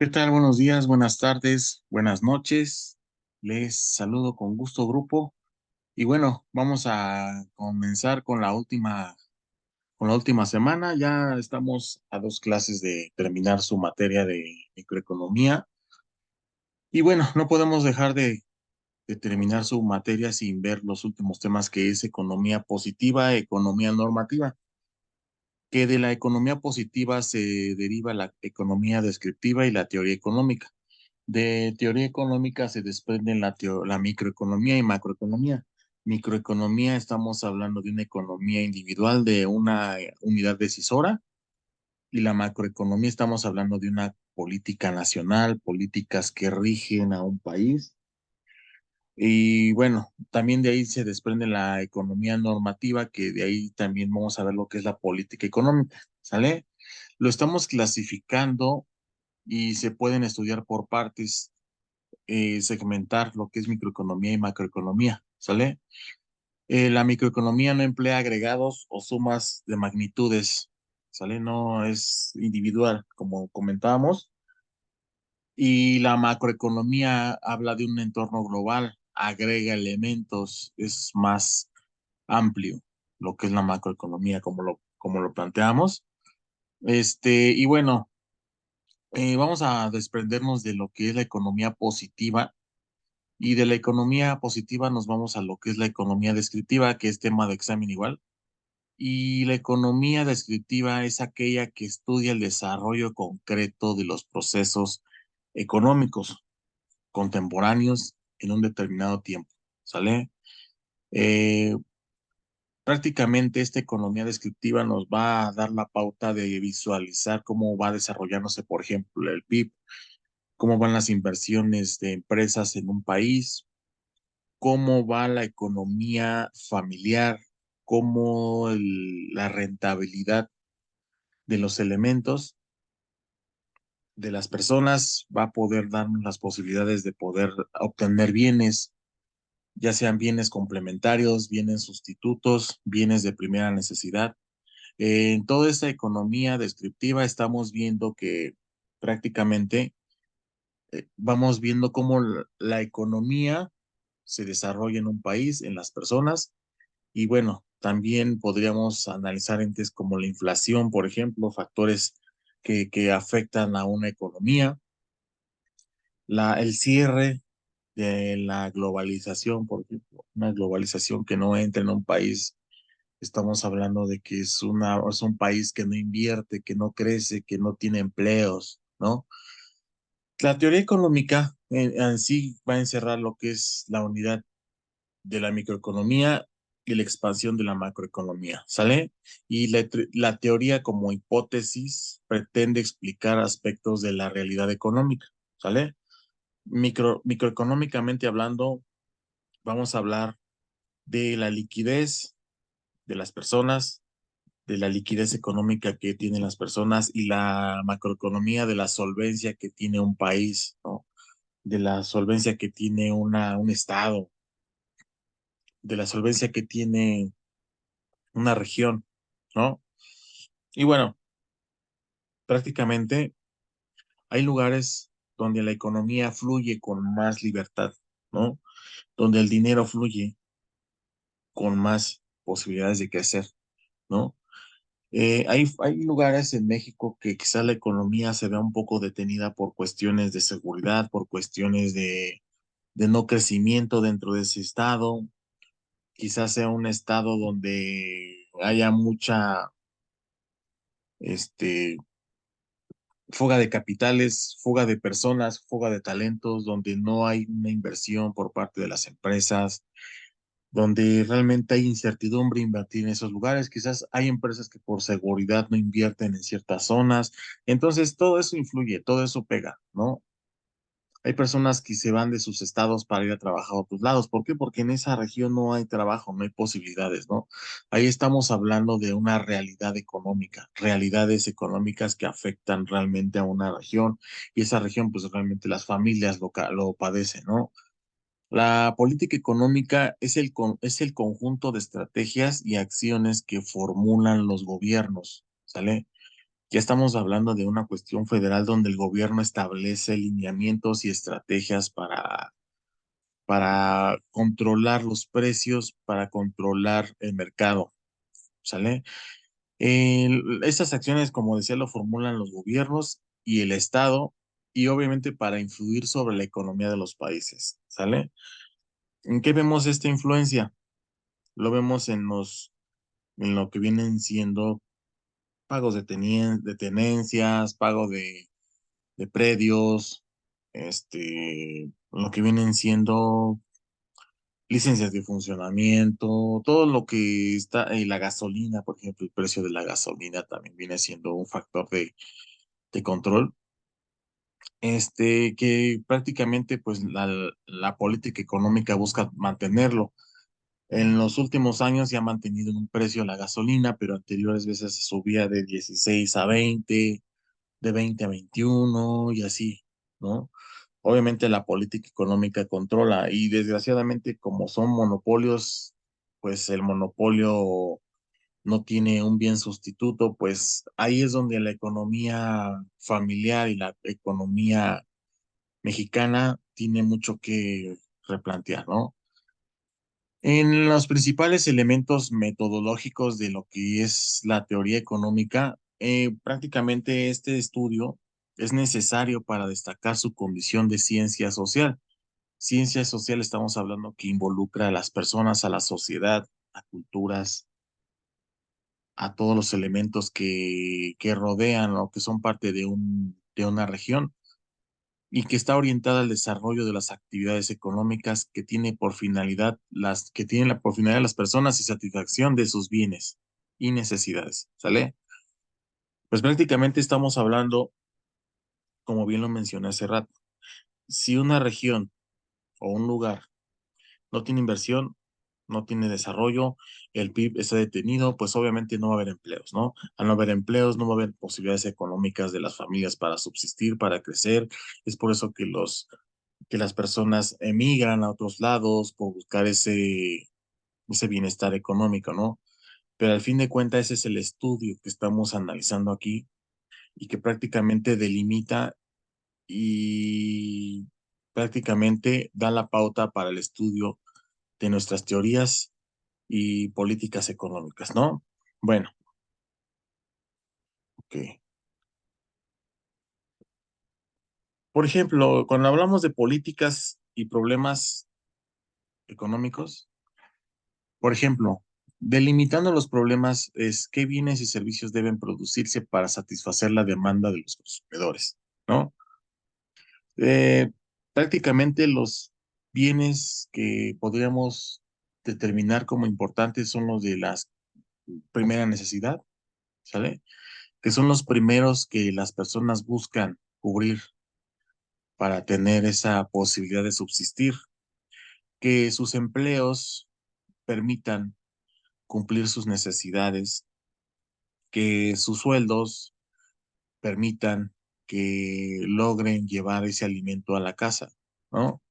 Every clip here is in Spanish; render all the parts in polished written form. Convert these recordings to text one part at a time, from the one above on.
¿Qué tal? Buenos días, buenas tardes, buenas noches. Les saludo con gusto, grupo. Y bueno, vamos a comenzar con la última semana. Ya estamos a dos clases de terminar su materia de microeconomía. Y bueno, no podemos dejar de terminar su materia sin ver los últimos temas que es economía positiva, economía normativa, que de la economía positiva se deriva la economía descriptiva y la teoría económica. De teoría económica se desprenden la microeconomía y macroeconomía. Microeconomía, estamos hablando de una economía individual de una unidad decisora, y la macroeconomía estamos hablando de una política nacional, políticas que rigen a un país. Y bueno, también de ahí se desprende la economía normativa, que de ahí también vamos a ver lo que es la política económica, ¿sale? Lo estamos clasificando y se pueden estudiar por partes, segmentar lo que es microeconomía y macroeconomía, ¿sale? La microeconomía no emplea agregados o sumas de magnitudes, ¿sale? No es individual, como comentábamos. Y la macroeconomía habla de un entorno global, agrega elementos, es más amplio lo que es la macroeconomía, como lo planteamos. Y bueno, vamos a desprendernos de lo que es la economía positiva. Y de la economía positiva nos vamos a lo que es la economía descriptiva, que es tema de examen igual. Y la economía descriptiva es aquella que estudia el desarrollo concreto de los procesos económicos contemporáneos en un determinado tiempo. ¿Sale? Eh, Prácticamente esta economía descriptiva nos va a dar la pauta de visualizar cómo va desarrollándose, por ejemplo, el PIB, cómo van las inversiones de empresas en un país, cómo va la economía familiar, cómo la rentabilidad de los elementos de las personas va a poder darnos las posibilidades de poder obtener bienes, ya sean bienes complementarios, bienes sustitutos, bienes de primera necesidad. En toda esta economía descriptiva estamos viendo que prácticamente vamos viendo cómo la economía se desarrolla en un país, en las personas. Y bueno, también podríamos analizar entes como la inflación, por ejemplo, factores que afectan a una economía, el cierre de la globalización, por ejemplo, una globalización que no entra en un país. Estamos hablando de que es un país que no invierte, que no crece, que no tiene empleos, ¿no? La teoría económica en sí va a encerrar lo que es la unidad de la microeconomía y la expansión de la macroeconomía, ¿sale? Y la teoría como hipótesis pretende explicar aspectos de la realidad económica, ¿sale? Microeconómicamente hablando, vamos a hablar de la liquidez de las personas, de la liquidez económica que tienen las personas, y la macroeconomía de la solvencia que tiene un país, ¿no? De la solvencia que tiene un estado, de la solvencia que tiene una región, ¿no? Y bueno, prácticamente hay lugares donde la economía fluye con más libertad, ¿no? Donde el dinero fluye con más posibilidades de crecer, ¿no? Hay lugares en México que quizá la economía se vea un poco detenida por cuestiones de seguridad, por cuestiones de no crecimiento dentro de ese estado. Quizás sea un estado donde haya mucha, este, fuga de capitales, fuga de personas, fuga de talentos, donde no hay una inversión por parte de las empresas, donde realmente hay incertidumbre invertir en esos lugares. Quizás hay empresas que por seguridad no invierten en ciertas zonas. Entonces, todo eso influye, todo eso pega, ¿no? Hay personas que se van de sus estados para ir a trabajar a otros lados. ¿Por qué? Porque en esa región no hay trabajo, no hay posibilidades, ¿no? Ahí estamos hablando de una realidad económica, realidades económicas que afectan realmente a una región, y esa región, pues realmente las familias lo padecen, ¿no? La política económica es el conjunto de estrategias y acciones que formulan los gobiernos, ¿sale? Ya estamos hablando de una cuestión federal donde el gobierno establece lineamientos y estrategias para controlar los precios, para controlar el mercado, ¿sale? Estas acciones, como decía, lo formulan los gobiernos y el Estado, y obviamente para influir sobre la economía de los países, ¿sale? ¿En qué vemos esta influencia? Lo vemos en lo que vienen siendo pagos de tenencias, pago de predios, lo que vienen siendo licencias de funcionamiento, todo lo que está, la gasolina, por ejemplo, el precio de la gasolina también viene siendo un factor de control, que prácticamente pues la política económica busca mantenerlo. En los últimos años se ha mantenido en un precio la gasolina, pero anteriores veces se subía de 16 a 20, de 20 a 21 y así, ¿no? Obviamente la política económica controla y desgraciadamente como son monopolios, pues el monopolio no tiene un bien sustituto, pues ahí es donde la economía familiar y la economía mexicana tiene mucho que replantear, ¿no? En los principales elementos metodológicos de lo que es la teoría económica, prácticamente este estudio es necesario para destacar su condición de ciencia social. Ciencia social estamos hablando que involucra a las personas, a la sociedad, a culturas, a todos los elementos que rodean o que son parte de una región y que está orientada al desarrollo de las actividades económicas que tiene por finalidad que tienen por finalidad las personas y satisfacción de sus bienes y necesidades, ¿sale? Pues prácticamente estamos hablando, como bien lo mencioné hace rato, si una región o un lugar no tiene inversión, no tiene desarrollo, el PIB está detenido, pues obviamente no va a haber empleos, ¿no? Al no haber empleos, no va a haber posibilidades económicas de las familias para subsistir, para crecer. Es por eso que las personas emigran a otros lados por buscar ese bienestar económico, ¿no? Pero al fin de cuentas ese es el estudio que estamos analizando aquí y que prácticamente delimita y prácticamente da la pauta para el estudio de nuestras teorías y políticas económicas, ¿no? Bueno, ok. Por ejemplo, cuando hablamos de políticas y problemas económicos, por ejemplo, delimitando los problemas es qué bienes y servicios deben producirse para satisfacer la demanda de los consumidores, ¿no? Eh, Prácticamente los bienes que podríamos determinar como importantes son los de la primera necesidad, ¿sale? Que son los primeros que las personas buscan cubrir para tener esa posibilidad de subsistir, que sus empleos permitan cumplir sus necesidades, que sus sueldos permitan que logren llevar ese alimento a la casa, ¿no?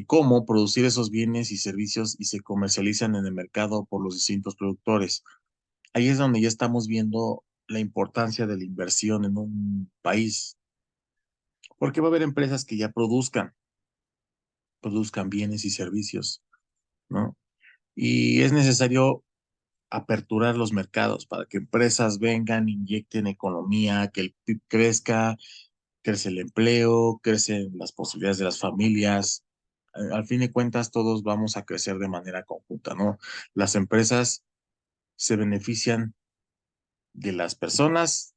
Cómo producir esos bienes y servicios y se comercializan en el mercado por los distintos productores. Ahí es donde ya estamos viendo la importancia de la inversión en un país, porque va a haber empresas que ya produzcan bienes y servicios, ¿no? Y es necesario aperturar los mercados para que empresas vengan, inyecten economía, que el PIB crezca, crece el empleo, crecen las posibilidades de las familias. Al fin de cuentas, todos vamos a crecer de manera conjunta, ¿no? Las empresas se benefician de las personas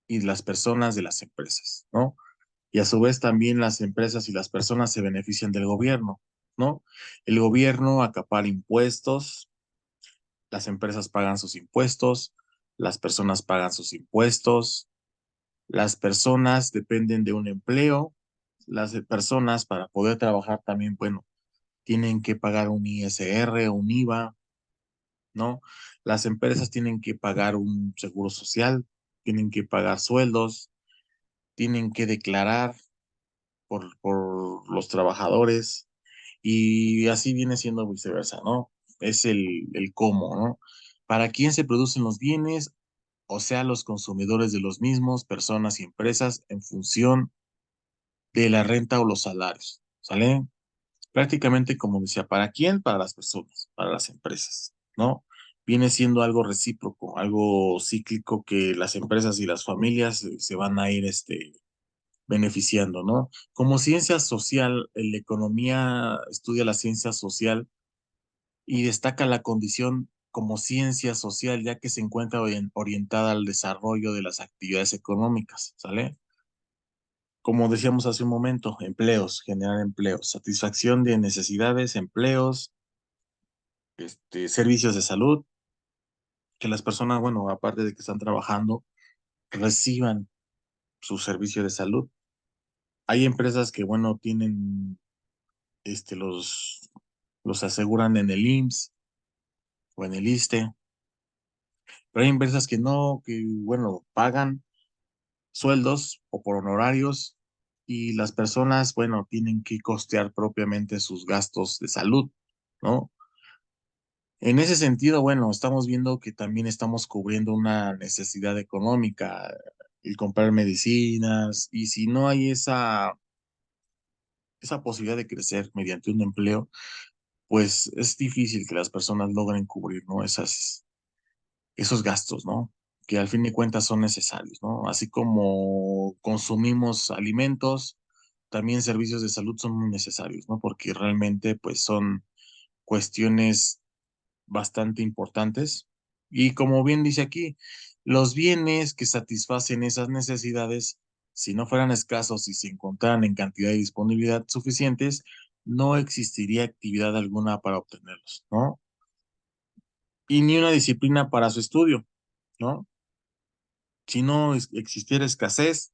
y las personas de las empresas, ¿no? Y a su vez también las empresas y las personas se benefician del gobierno, ¿no? El gobierno acapara impuestos, las empresas pagan sus impuestos, las personas pagan sus impuestos, las personas dependen de un empleo, las personas para poder trabajar también, bueno, tienen que pagar un ISR, un IVA, ¿no? Las empresas tienen que pagar un seguro social, tienen que pagar sueldos, tienen que declarar por los trabajadores y así viene siendo viceversa, ¿no? Es el cómo, ¿no? ¿Para quién se producen los bienes? o sea, los consumidores de los mismos, personas y empresas, en función de la renta o los salarios, ¿sale? Prácticamente, como decía, ¿para quién? Para las personas, para las empresas, ¿no? Viene siendo algo recíproco, algo cíclico que las empresas y las familias se van a ir beneficiando, ¿no? Como ciencia social, la economía estudia la ciencia social y destaca la condición como ciencia social, ya que se encuentra orientada al desarrollo de las actividades económicas, ¿sale? Como decíamos hace un momento, empleos, generar empleos, satisfacción de necesidades, empleos, servicios de salud, que las personas, bueno, aparte de que están trabajando, reciban su servicio de salud. Hay empresas que, bueno, tienen, este, los aseguran en el IMSS o en el ISSSTE, pero hay empresas que no, que, bueno, pagan sueldos o por honorarios y las personas, bueno, tienen que costear propiamente sus gastos de salud, ¿no? En ese sentido, bueno, estamos viendo que también estamos cubriendo una necesidad económica, el comprar medicinas, y si no hay esa posibilidad de crecer mediante un empleo, pues es difícil que las personas logren cubrir, ¿no? Esos gastos, ¿no? Que al fin de cuentas son necesarios, ¿no? Así como consumimos alimentos, también servicios de salud son muy necesarios, ¿no? Porque realmente, pues son cuestiones bastante importantes. Y como bien dice aquí, los bienes que satisfacen esas necesidades, si no fueran escasos y se encontraran en cantidad y disponibilidad suficientes, no existiría actividad alguna para obtenerlos, ¿no? Y ni una disciplina para su estudio, ¿no? Si no existiera escasez,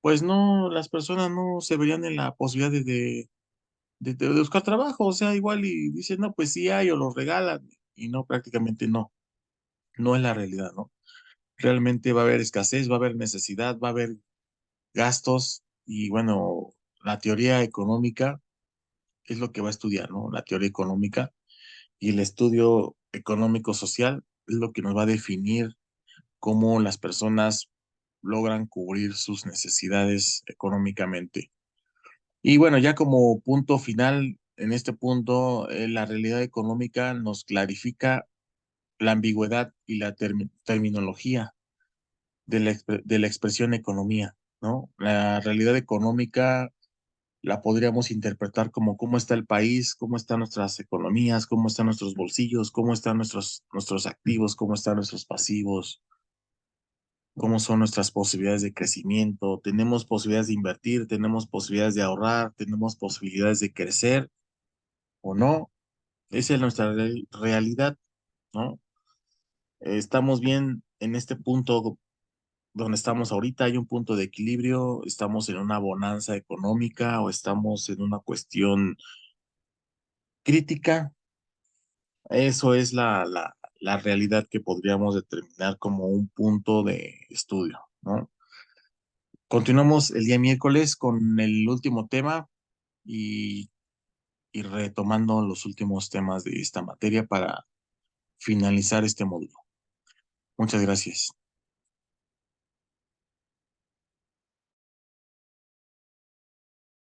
pues no, las personas no se verían en la posibilidad de buscar trabajo, o sea, igual y dicen, no, pues sí hay o los regalan, y no, prácticamente no, no es la realidad, ¿no? Realmente va a haber escasez, va a haber necesidad, va a haber gastos y bueno, la teoría económica es lo que va a estudiar, ¿no? La teoría económica y el estudio económico social es lo que nos va a definir cómo las personas logran cubrir sus necesidades económicamente. Y bueno, ya como punto final, en este punto, la realidad económica nos clarifica la ambigüedad y la terminología de la expresión economía, ¿no? La realidad económica la podríamos interpretar como cómo está el país, cómo están nuestras economías, cómo están nuestros bolsillos, cómo están nuestros activos, cómo están nuestros pasivos, cómo son nuestras posibilidades de crecimiento. Tenemos posibilidades de invertir, tenemos posibilidades de ahorrar, tenemos posibilidades de crecer o no. Esa es nuestra realidad, ¿no? Estamos bien en este punto donde estamos ahorita, hay un punto de equilibrio, estamos en una bonanza económica o estamos en una cuestión crítica. Eso es la realidad que podríamos determinar como un punto de estudio, ¿no? Continuamos el día miércoles con el último tema y, y retomando los últimos temas de esta materia para finalizar este módulo. Muchas gracias.